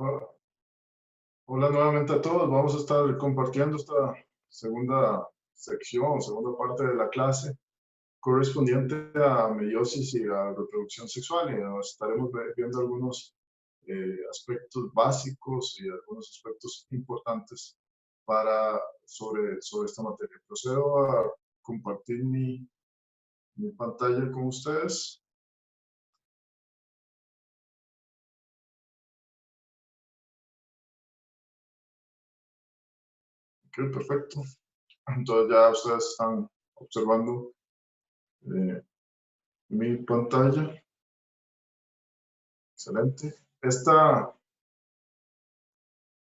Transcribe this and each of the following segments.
Hola hola nuevamente a todos. Vamos a estar compartiendo esta segunda sección, segunda parte de la clase correspondiente a meiosis y a reproducción sexual. Y nos estaremos viendo algunos aspectos básicos y algunos aspectos importantes sobre esta materia. Procedo a compartir mi pantalla con ustedes. Ok, perfecto. Entonces ya ustedes están observando mi pantalla. Excelente.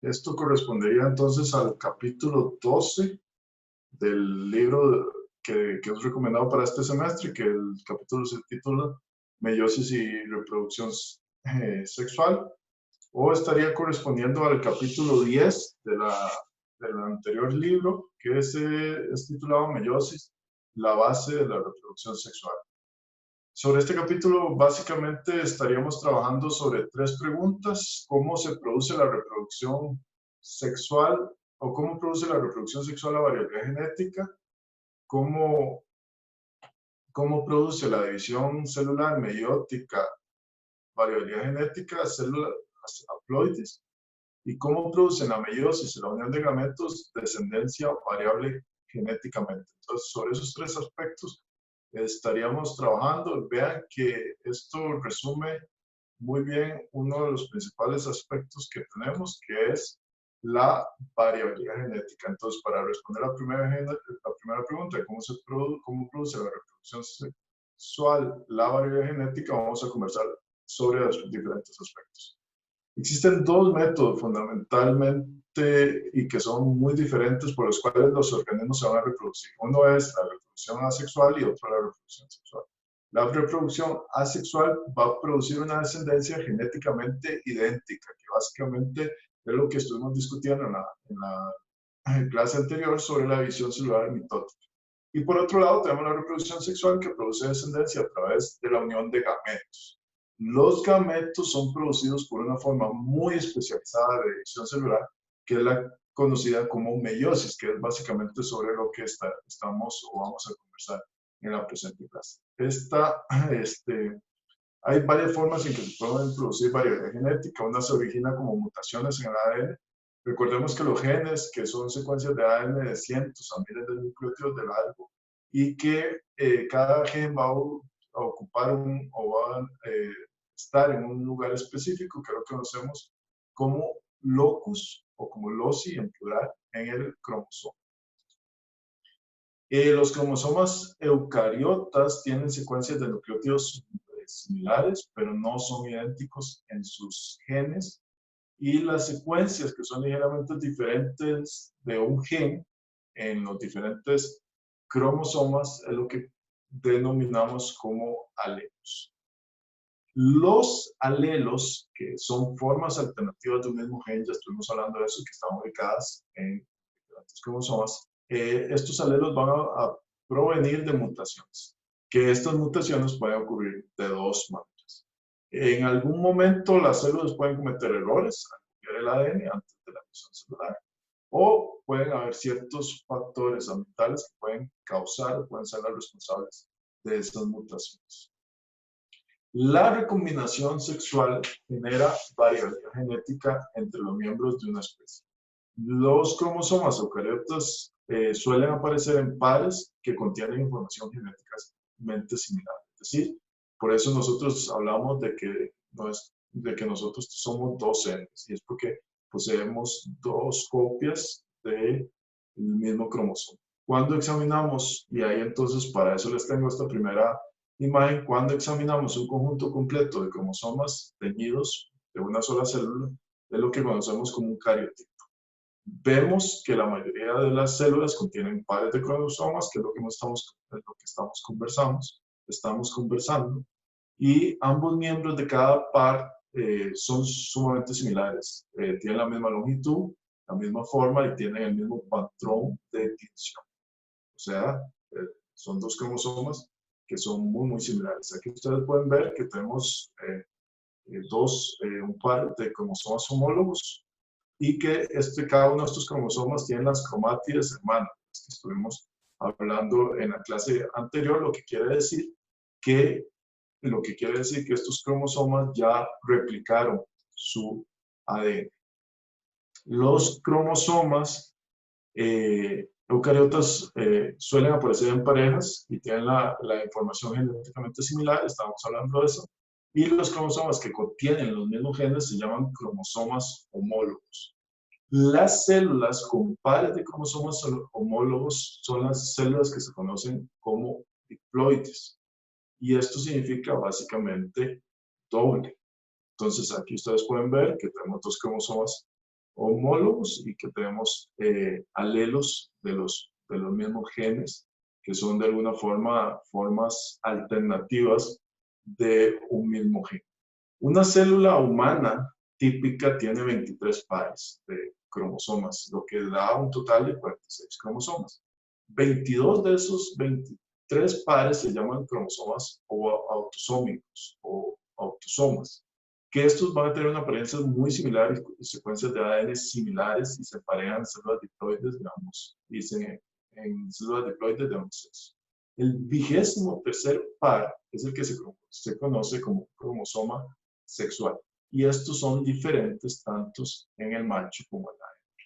Esto correspondería entonces al capítulo 12 del libro que es recomendado para este semestre, que el capítulo se titula Meiosis y reproducción sexual, o estaría correspondiendo al capítulo 10 del anterior libro, que es titulado Meiosis, la base de la reproducción sexual. Sobre este capítulo, básicamente estaríamos trabajando sobre tres preguntas: cómo se produce la reproducción sexual o cómo produce la reproducción sexual la variabilidad genética, cómo, cómo produce la división celular meiótica, variabilidad genética, células haploides, y cómo producen la meiosis y la unión de gametos descendencia variable genéticamente. Entonces, sobre esos tres aspectos estaríamos trabajando. Vean que esto resume muy bien uno de los principales aspectos que tenemos, que es la variabilidad genética. Entonces, para responder la primera pregunta, cómo produce la reproducción sexual la variabilidad genética, vamos a conversar sobre los diferentes aspectos. Existen dos métodos fundamentalmente y que son muy diferentes por los cuales los organismos se van a reproducir. Uno es la reproducción asexual y otro la reproducción sexual. La reproducción asexual va a producir una descendencia genéticamente idéntica, que básicamente es lo que estuvimos discutiendo en la clase anterior sobre la división celular mitótica. Y por otro lado, tenemos la reproducción sexual, que produce descendencia a través de la unión de gametos. Los gametos son producidos por una forma muy especializada de división celular, que es la conocida como meiosis, que es básicamente sobre lo que estamos o vamos a conversar en la presente clase. Hay varias formas en que se pueden producir variabilidad genética. Una se origina como mutaciones en el ADN. Recordemos que los genes, que son secuencias de ADN de cientos a miles de nucleótidos de largo, y que cada gen va a ocupar o va a estar en un lugar específico, que lo conocemos como locus o como loci en plural en el cromosoma. Los cromosomas eucariotas tienen secuencias de nucleótidos similares, pero no son idénticos en sus genes. Y las secuencias que son ligeramente diferentes de un gen en los diferentes cromosomas es lo que denominamos como alelos. Los alelos, que son formas alternativas de un mismo gen, ya estuvimos hablando de eso, que están ubicadas en diferentes cromosomas, estos alelos van a provenir de mutaciones, que estas mutaciones pueden ocurrir de dos maneras. En algún momento las células pueden cometer errores al copiar el ADN antes de la división celular, o pueden haber ciertos factores ambientales que pueden causar, pueden ser los responsables de estas mutaciones. La recombinación sexual genera variabilidad genética entre los miembros de una especie. Los cromosomas eucariotas suelen aparecer en pares que contienen información genéticamente similar. Es decir, por eso nosotros hablamos de que nosotros somos dos genes, y es porque poseemos dos copias del mismo cromosoma. Cuando examinamos, y ahí entonces para eso les tengo esta primera imagen, cuando examinamos un conjunto completo de cromosomas teñidos de una sola célula, es lo que conocemos como un cariotipo. Vemos que la mayoría de las células contienen pares de cromosomas, que es lo que estamos conversando, y ambos miembros de cada par son sumamente similares. Tienen la misma longitud, la misma forma y tienen el mismo patrón de tinción. O sea, son dos cromosomas que son muy, muy similares. Aquí ustedes pueden ver que tenemos un par de cromosomas homólogos y que cada uno de estos cromosomas tiene las cromátides hermanas, que estuvimos hablando en la clase anterior, lo que quiere decir que estos cromosomas ya replicaron su ADN. Los cromosomas eucariotas suelen aparecer en parejas y tienen la información genéticamente similar, estamos hablando de eso. Y los cromosomas que contienen los mismos genes se llaman cromosomas homólogos. Las células con pares de cromosomas homólogos son las células que se conocen como diploides. Y esto significa básicamente doble. Entonces aquí ustedes pueden ver que tenemos dos cromosomas homólogos y que tenemos alelos de los mismos genes, que son de alguna forma formas alternativas de un mismo gen. Una célula humana típica tiene 23 pares de cromosomas, lo que da un total de 46 cromosomas. 22 de esos 23 pares se llaman cromosomas autosómicos o autosomas, que estos van a tener una apariencia muy similar y secuencias de ADN similares y se parean en células diploides, digamos, dicen en células diploides de ambos sexos. El 23º par es el que se conoce como cromosoma sexual. Y estos son diferentes tanto en el macho como en la hembra.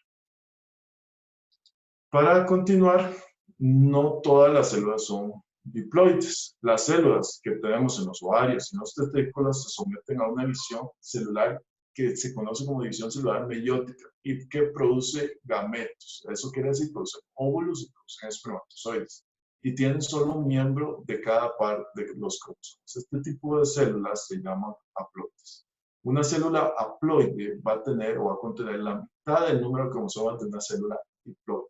Para continuar, no todas las células son diploides. Las células que tenemos en los ovarios y en los testículos se someten a una división celular que se conoce como división celular meiótica y que produce gametos. Eso quiere decir producen óvulos y producen espermatozoides. Y tienen solo un miembro de cada par de los cromosomas. Este tipo de células se llaman haploides. Una célula haploide va a tener o va a contener la mitad del número de cromosomas de una célula diploide.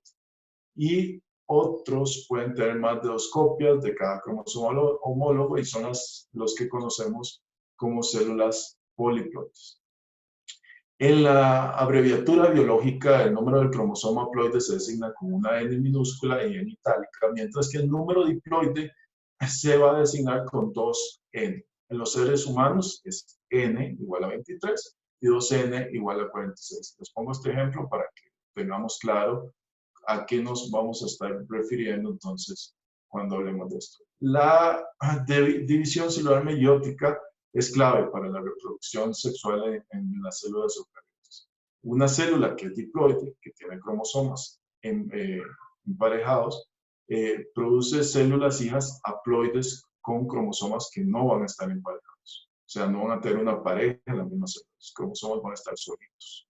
Y otros pueden tener más de 2 copias de cada cromosoma homólogo y son los que conocemos como células poliploides. En la abreviatura biológica, el número del cromosoma haploide se designa con una N minúscula y N itálica, mientras que el número diploide se va a designar con 2N. En los seres humanos es N igual a 23 y 2N igual a 46. Les pongo este ejemplo para que tengamos claro a qué nos vamos a estar refiriendo entonces cuando hablemos de esto. La división celular meiótica es clave para la reproducción sexual en las células eucariotas. Una célula que es diploide, que tiene cromosomas emparejados, produce células hijas haploides con cromosomas que no van a estar emparejados. O sea, no van a tener una pareja en las mismas células. Los cromosomas van a estar solitos.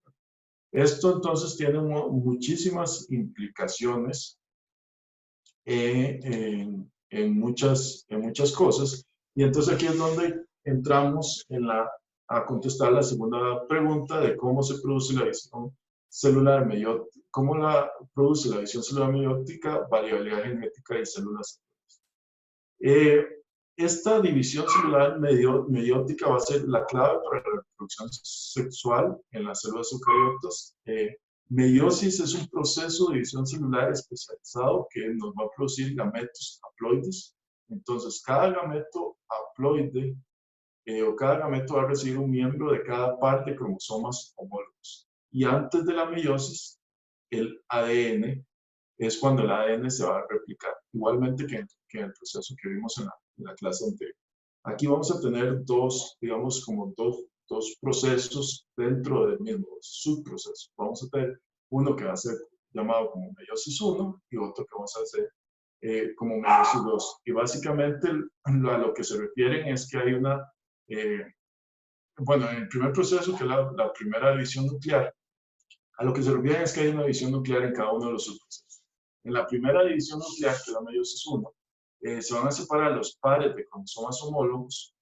Esto entonces tiene muchísimas implicaciones en muchas cosas. Y entonces aquí es donde entramos a contestar la segunda pregunta de cómo se produce la división celular meiótica, cómo produce la división celular meiótica, variabilidad genética y células. Esta división celular meiótica va a ser la clave para la reproducción sexual en las células eucariotas. Meiosis es un proceso de división celular especializado que nos va a producir gametos haploides. Entonces, cada gameto haploide o cada gameto va a recibir un miembro de cada par de cromosomas homólogos. Y antes de la meiosis, el ADN es cuando el ADN se va a replicar, igualmente que en el proceso que vimos en la clase anterior. Aquí vamos a tener digamos, como dos procesos dentro del mismo subproceso. Vamos a tener uno que va a ser llamado como meiosis 1 y otro que vamos a hacer como meiosis 2. Y básicamente a lo que se refieren es que hay bueno, en el primer proceso, que es la primera división nuclear, a lo que se refiere es que hay una división nuclear en cada uno de los subprocesos. En la primera división nuclear, que es la meiosis 1, se van a separar los pares de cromosomas homólogos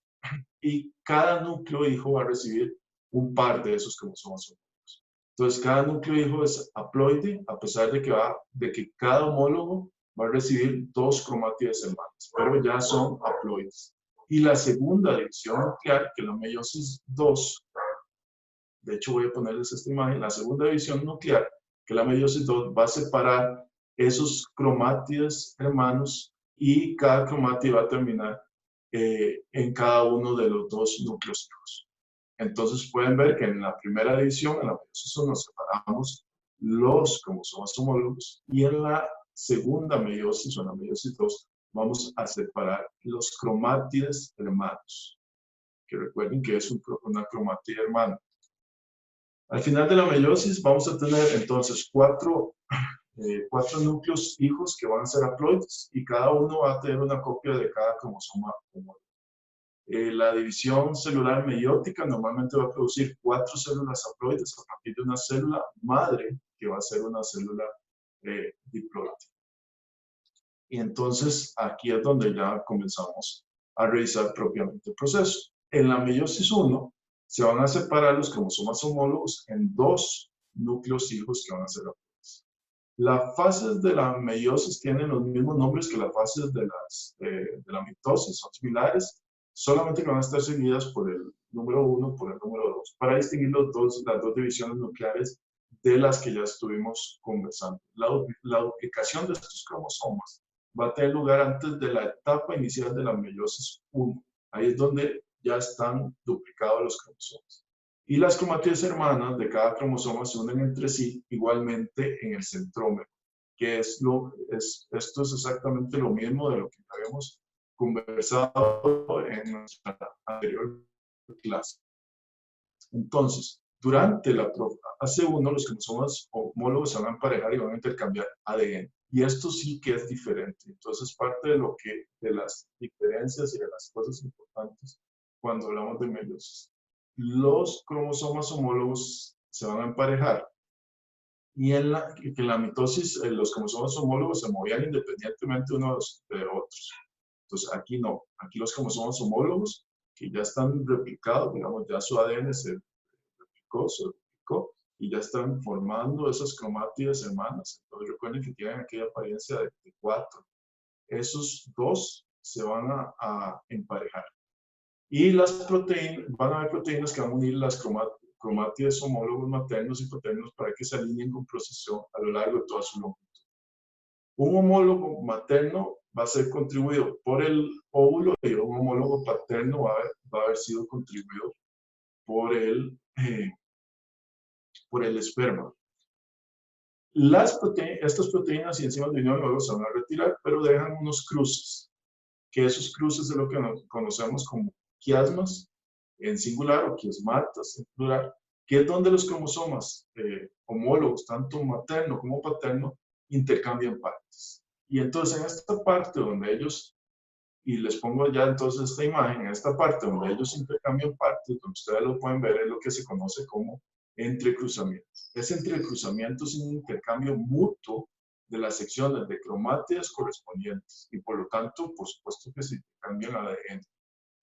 y cada núcleo hijo va a recibir un par de esos cromosomas homólogos. Entonces, cada núcleo hijo es haploide, a pesar de que cada homólogo va a recibir 2 cromátides hermanas, pero ya son haploides. Y la segunda división nuclear, que es la meiosis 2, de hecho voy a ponerles esta imagen, la segunda división nuclear, que es la meiosis 2, va a separar esos cromátides hermanos y cada cromátide va a terminar en cada uno de los 2 núcleos hijos. Entonces pueden ver que en la primera división, en la meiosis 1, separamos los cromosomas homólogos y en la segunda meiosis o en la meiosis 2 vamos a separar los cromátides hermanos, que recuerden que es una cromátide hermana. Al final de la meiosis vamos a tener entonces cuatro núcleos hijos que van a ser haploides y cada uno va a tener una copia de cada cromosoma homólogo. La división celular meiótica normalmente va a producir 4 células haploides a partir de una célula madre que va a ser una célula diploide. Y entonces aquí es donde ya comenzamos a revisar propiamente el proceso. En la meiosis 1 se van a separar los cromosomas homólogos en 2 núcleos hijos que van a ser haploides. Las fases de la meiosis tienen los mismos nombres que las fases de la mitosis, son similares, solamente que van a estar seguidas por el número 1, por el número 2, para distinguir las dos divisiones nucleares de las que ya estuvimos conversando. La duplicación de estos cromosomas va a tener lugar antes de la etapa inicial de la meiosis 1. Ahí es donde ya están duplicados los cromosomas. Y las cromátides hermanas de cada cromosoma se unen entre sí igualmente en el centrómero, que esto es exactamente lo mismo de lo que habíamos conversado en nuestra anterior clase. Entonces, durante la fase 1, los cromosomas homólogos se van a emparejar y van a intercambiar ADN. Y esto sí que es diferente. Entonces, parte de las diferencias y de las cosas importantes cuando hablamos de meiosis. Los cromosomas homólogos se van a emparejar. Y en la mitosis, los cromosomas homólogos se movían independientemente unos de otros. Entonces, aquí no. Aquí los cromosomas homólogos, que ya están replicados, digamos, ya su ADN se replicó, y ya están formando esas cromátides hermanas. Entonces, recuerden que tienen aquella apariencia de 4. Esos 2 se van a emparejar. Y van a haber proteínas que van a unir las cromátides homólogos maternos y paternos para que se alineen con procesión a lo largo de toda su longitud. Un homólogo materno va a ser contribuido por el óvulo y un homólogo paterno va a haber sido contribuido por el esperma. Estas proteínas y enzimas de unión luego se van a retirar, pero dejan unos cruces, que esos cruces es lo que conocemos como quiasmas en singular o quiasmatas en plural, que es donde los cromosomas homólogos, tanto materno como paterno, intercambian partes. Y entonces en esta parte donde ellos, y les pongo ya entonces esta imagen, en esta parte donde ellos intercambian partes, donde ustedes lo pueden ver, es lo que se conoce como entrecruzamiento. Ese entrecruzamiento es un intercambio mutuo de las secciones de cromátides correspondientes y por lo tanto, por supuesto que se intercambian ADN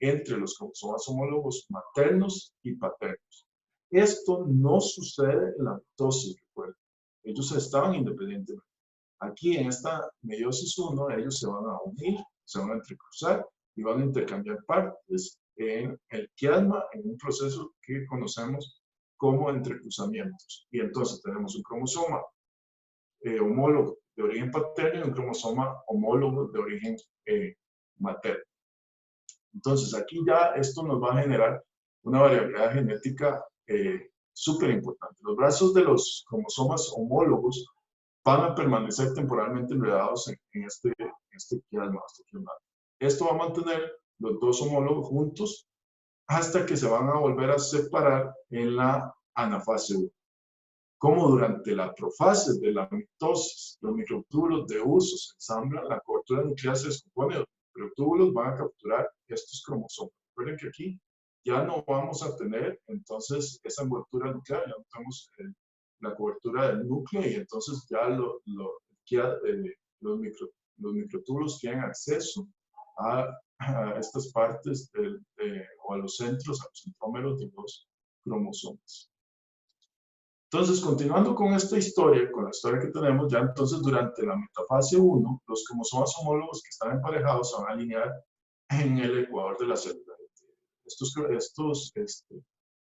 entre los cromosomas homólogos maternos y paternos. Esto no sucede en la mitosis, recuerden. Ellos estaban independientemente. Aquí en esta meiosis 1, ellos se van a unir, se van a entrecruzar y van a intercambiar partes en el quiasma, en un proceso que conocemos como entrecruzamientos. Y entonces tenemos un cromosoma homólogo de origen paterno y un cromosoma homólogo de origen materno. Entonces, aquí ya esto nos va a generar una variabilidad genética súper importante. Los brazos de los cromosomas homólogos van a permanecer temporalmente enredados en este quiasma. Esto va a mantener los 2 homólogos juntos hasta que se van a volver a separar en la anafase 1. Como durante la profase de la mitosis, los microtúbulos de uso se ensamblan, la cobertura nuclear se descompone, los microtúbulos van a capturar estos cromosomas. Recuerden que aquí ya no vamos a tener entonces esa envoltura nuclear, ya no tenemos la cobertura del núcleo y entonces ya los microtúbulos tienen acceso a estas partes o a los centros, a los centrómeros de los cromosomas. Entonces, continuando con esta historia, con la historia que tenemos, ya entonces durante la metafase 1, los cromosomas homólogos que están emparejados se van a alinear en el ecuador de la célula. Estos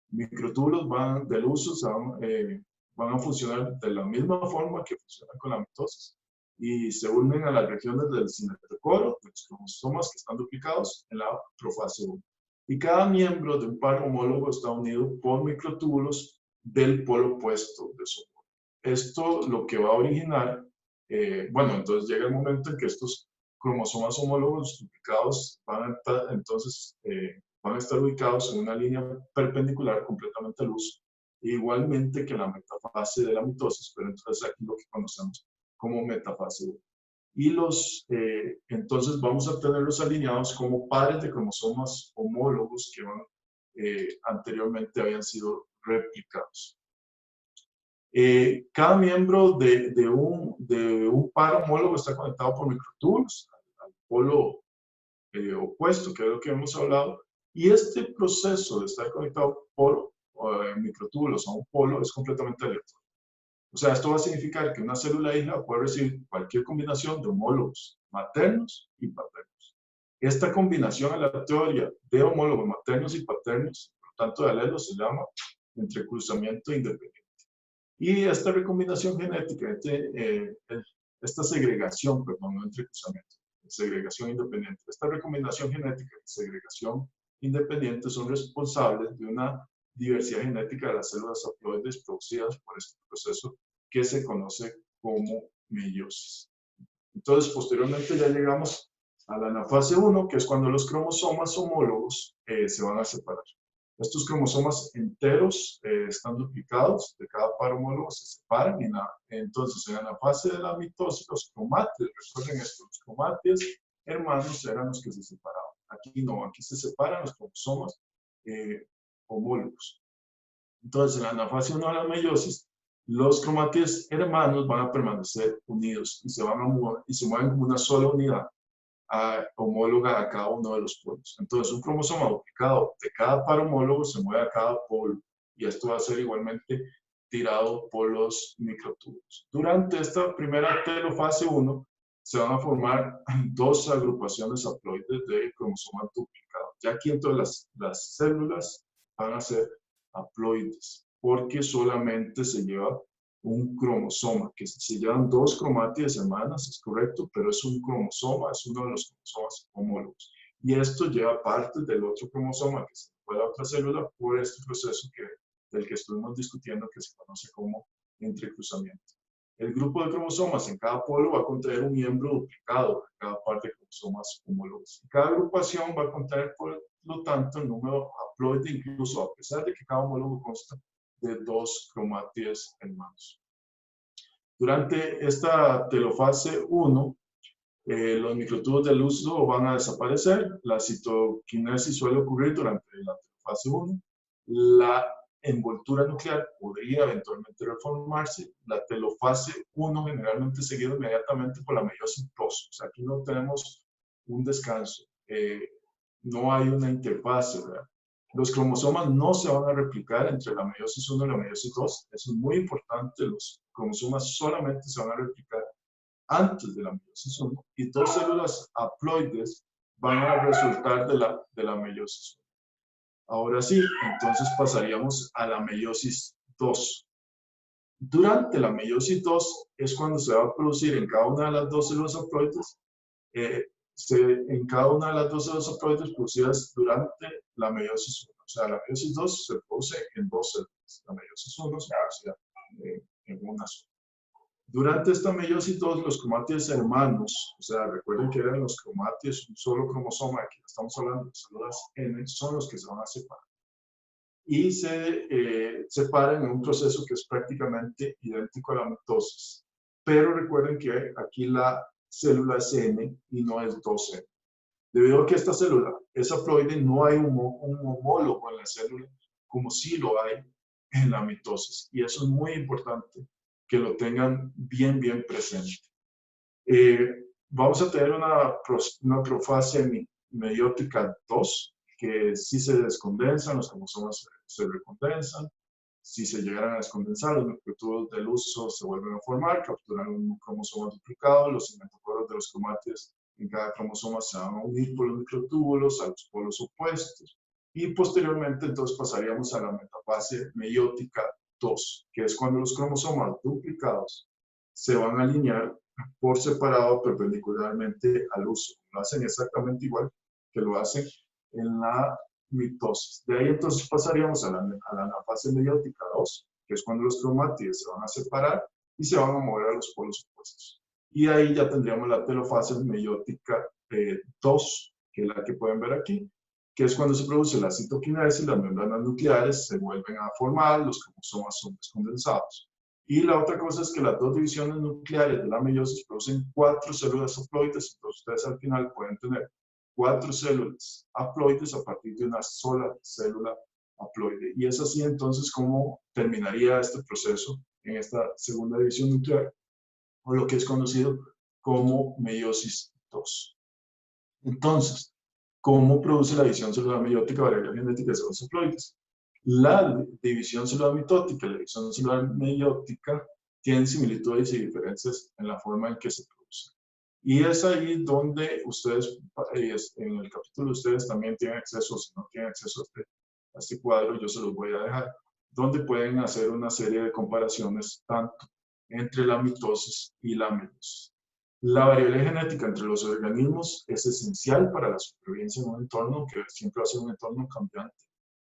microtúbulos del uso van a funcionar de la misma forma que funcionan con la mitosis y se unen a las regiones del cimetocoro, de los cromosomas que están duplicados en la profase 1. Y cada miembro de un par homólogo está unido por microtúbulos del polo opuesto de su polo. Esto lo que va a originar, bueno, entonces llega el momento en que estos cromosomas homólogos duplicados van a estar ubicados en una línea perpendicular completamente al uso, igualmente que la metafase de la mitosis, pero entonces aquí lo que conocemos como metafase 1. Y entonces vamos a tenerlos alineados como pares de cromosomas homólogos que anteriormente habían sido replicados. Cada miembro de un par homólogo está conectado por microtúbulos al polo opuesto, que es lo que hemos hablado, y este proceso de estar conectado por microtúbulos a un polo es completamente aleatorio. O sea, esto va a significar que una célula hija puede recibir cualquier combinación de homólogos maternos y paternos. Esta combinación aleatoria de homólogos maternos y paternos, por tanto de alelos, se llama entrecruzamiento independiente. Y esta recombinación genética, esta segregación, perdón, no entrecruzamiento, segregación independiente, esta recombinación genética y segregación independiente son responsables de una diversidad genética de las células haploides producidas por este proceso que se conoce como meiosis. Entonces, posteriormente ya llegamos a la anafase 1, que es cuando los cromosomas homólogos se van a separar. Estos cromosomas enteros están duplicados de cada par homólogo, se separan y entonces en la fase de la mitosis los cromátides, recuerden esto, los cromátides hermanos eran los que se separaban. Aquí no, aquí se separan los cromosomas homólogos. Entonces en la anafase 1 de la meiosis, los cromátides hermanos van a permanecer unidos y se mueven como una sola unidad homóloga a cada uno de los polos. Entonces, un cromosoma duplicado de cada par homólogo se mueve a cada polo y esto va a ser igualmente tirado por los microtúbulos. Durante esta primera telofase 1 se van a formar dos agrupaciones haploides de cromosomas duplicados. Ya aquí entonces las células van a ser haploides porque solamente se lleva un cromosoma, que se llevan dos cromátides hermanas, es correcto, pero es un cromosoma, es uno de los cromosomas homólogos. Y esto lleva parte del otro cromosoma que se fue a la otra célula por este proceso del que estuvimos discutiendo, que se conoce como entrecruzamiento. El grupo de cromosomas en cada polo va a contener un miembro duplicado de cada par de cromosomas homólogos. Y cada agrupación va a contener, por lo tanto, el número haploide, incluso a pesar de que cada homólogo consta de dos cromátides hermanos. Durante esta telofase 1, los microtúbulos del uso van a desaparecer, la citoquinesis suele ocurrir durante la telofase 1, la envoltura nuclear podría eventualmente reformarse, la telofase 1 generalmente seguido inmediatamente por la meiosis 2, o sea, aquí no tenemos un descanso, no hay una interfase, ¿verdad? Los cromosomas no se van a replicar entre la meiosis 1 y la meiosis 2. Eso es muy importante. Los cromosomas solamente se van a replicar antes de la meiosis 1 y dos células haploides van a resultar de la meiosis 1. Ahora sí, entonces pasaríamos a la meiosis 2. Durante la meiosis 2 es cuando se va a producir en cada una de las dos células haploides en cada una de las dos células haploides producidas durante la meiosis 1. O sea, la meiosis 2 se produce en dos células. La meiosis 1 se produce en una sola. Durante esta meiosis 2, los cromátides hermanos, o sea, recuerden que eran los cromátides, un solo cromosoma, aquí estamos hablando de células N, son los que se van a separar. Y se separan en un proceso que es prácticamente idéntico a la mitosis. Pero recuerden que aquí la célula es N y no es 2N. Debido a que esta célula es haploide, no hay un homólogo en la célula como sí lo hay en la mitosis. Y eso es muy importante que lo tengan bien presente. Vamos a tener una profase meiótica 2, que si se descondensan, los cromosomas se recondensan. Si se llegaran a descondensar, los microtúbulos del uso se vuelven a formar, capturan un cromosoma duplicado, los cimatocoros de los cromátides en cada cromosoma se van a unir por los microtúbulos a los polos opuestos. Y posteriormente, entonces, pasaríamos a la metafase meiótica 2, que es cuando los cromosomas duplicados se van a alinear por separado perpendicularmente al uso. Lo hacen exactamente igual que lo hacen en la mitosis. De ahí entonces pasaríamos a la anafase meiótica 2, que es cuando los cromátides se van a separar y se van a mover a los polos opuestos. Y ahí ya tendríamos la telofase meiótica 2, que es la que pueden ver aquí, que es cuando se produce la citoquinesis, las membranas nucleares se vuelven a formar, los cromosomas son descondensados. Y la otra cosa es que las dos divisiones nucleares de la meiosis producen 4 células haploides, entonces ustedes al final pueden tener 4 células haploides a partir de una sola célula haploide. Y es así entonces como terminaría este proceso en esta segunda división nuclear, o lo que es conocido como meiosis 2. Entonces, ¿cómo produce la división celular meiótica variable genética de células haploides? La división celular mitótica y la división celular meiótica tienen similitudes y diferencias en la forma en que se produce. Y es ahí donde ustedes, en el capítulo ustedes también tienen acceso, si no tienen acceso a este cuadro, yo se los voy a dejar, donde pueden hacer una serie de comparaciones tanto entre la mitosis y la meiosis. La variabilidad genética entre los organismos es esencial para la supervivencia en un entorno que siempre va a ser un entorno cambiante.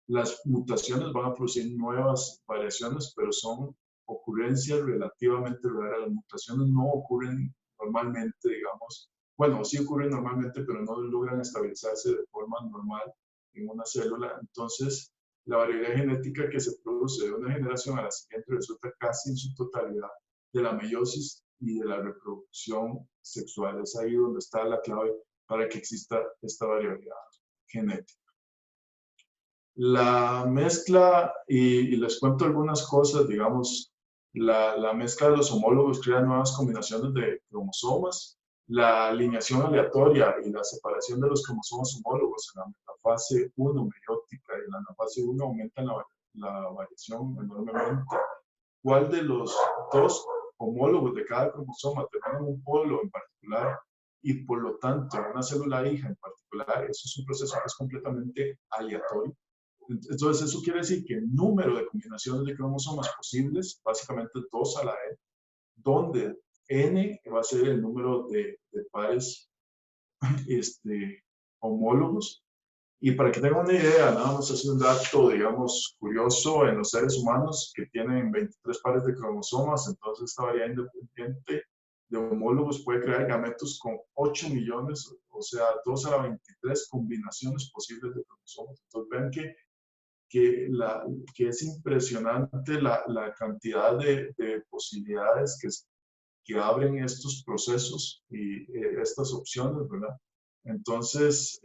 Las mutaciones van a producir nuevas variaciones, pero son ocurrencias relativamente raras. Las mutaciones no ocurren normalmente, digamos, bueno, sí ocurren normalmente, pero no logran estabilizarse de forma normal en una célula. Entonces, la variabilidad genética que se produce de una generación a la siguiente resulta casi en su totalidad de la meiosis y de la reproducción sexual. Es ahí donde está la clave para que exista esta variabilidad genética. La mezcla, y les cuento algunas cosas, digamos, la mezcla de los homólogos crea nuevas combinaciones de cromosomas. La alineación aleatoria y la separación de los cromosomas homólogos en la metafase 1 meiótica y en la anafase 1 aumentan la variación enormemente. ¿Cuál de los dos homólogos de cada cromosoma tienen un polo en particular y por lo tanto una célula hija en particular? Eso es un proceso que es completamente aleatorio. Entonces eso quiere decir que el número de combinaciones de cromosomas posibles, básicamente 2 a la n, donde n va a ser el número de pares homólogos. Y para que tengan una idea, nada más es un dato, digamos, curioso en los seres humanos que tienen 23 pares de cromosomas, entonces esta variedad independiente de homólogos puede crear gametos con 8 millones, o sea, 2 a la 23 combinaciones posibles de cromosomas. Entonces vean que es impresionante la cantidad de posibilidades que abren estos procesos y estas opciones, ¿verdad? Entonces,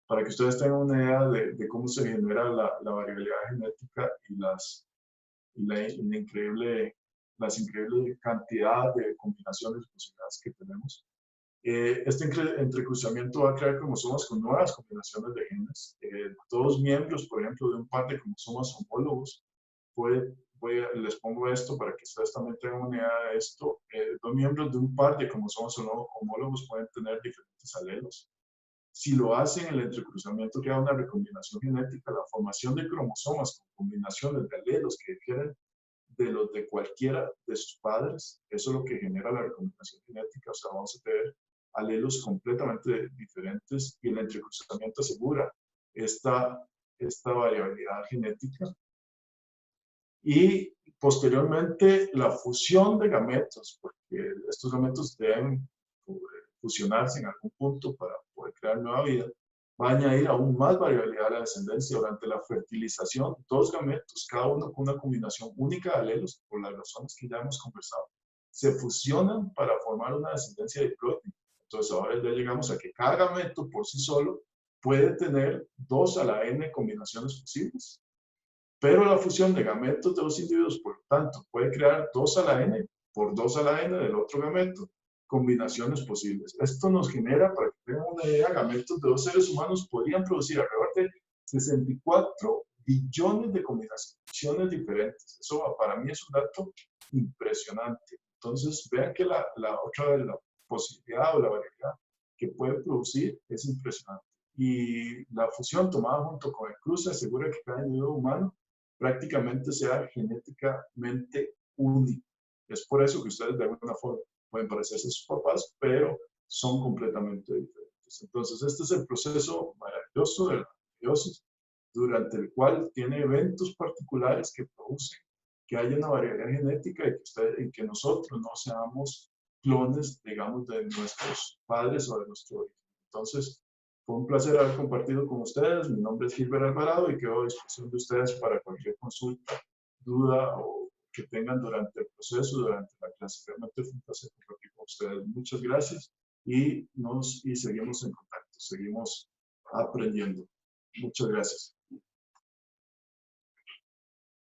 para que ustedes tengan una idea de cómo se genera la variabilidad genética y las increíble cantidad de combinaciones y posibilidades que tenemos. Este entrecruzamiento va a crear cromosomas con nuevas combinaciones de genes. Dos miembros, por ejemplo, de un par de cromosomas homólogos, les pongo esto para que ustedes también tengan una idea de esto. Dos miembros de un par de cromosomas homólogos pueden tener diferentes alelos. Si lo hacen, el entrecruzamiento crea una recombinación genética, la formación de cromosomas con combinaciones de alelos que difieren de los de cualquiera de sus padres. Eso es lo que genera la recombinación genética. O sea, vamos a tener alelos completamente diferentes y el entrecruzamiento asegura esta variabilidad genética. Y posteriormente la fusión de gametos, porque estos gametos deben fusionarse en algún punto para poder crear nueva vida, va a añadir aún más variabilidad a la descendencia. Durante la fertilización, dos gametos, cada uno con una combinación única de alelos, por las razones que ya hemos conversado, se fusionan para formar una descendencia diploide. Entonces ahora ya llegamos a que cada gameto por sí solo puede tener 2 a la n combinaciones posibles. Pero la fusión de gametos de los individuos, por tanto, puede crear 2 a la n por 2 a la n del otro gameto, combinaciones posibles. Esto nos genera, para que tengan una idea, gametos de dos seres humanos podrían producir alrededor de 64 billones de combinaciones diferentes. Eso para mí es un dato impresionante. Entonces, vean que la otra vez la posibilidad o la variedad que puede producir es impresionante. Y la fusión tomada junto con el cruce asegura que cada individuo humano prácticamente sea genéticamente único. Es por eso que ustedes de alguna forma pueden parecerse a sus papás, pero son completamente diferentes. Entonces, este es el proceso maravilloso de la meiosis, durante el cual tiene eventos particulares que producen que haya una variabilidad genética y que nosotros no seamos clones, digamos, de nuestros padres o de nuestro origen. Entonces, fue un placer haber compartido con ustedes. Mi nombre es Gilbert Alvarado y quedo a disposición de ustedes para cualquier consulta, duda o que tengan durante el proceso, durante la clase. Realmente fue un placer compartir con ustedes. Muchas gracias y seguimos en contacto, seguimos aprendiendo. Muchas gracias.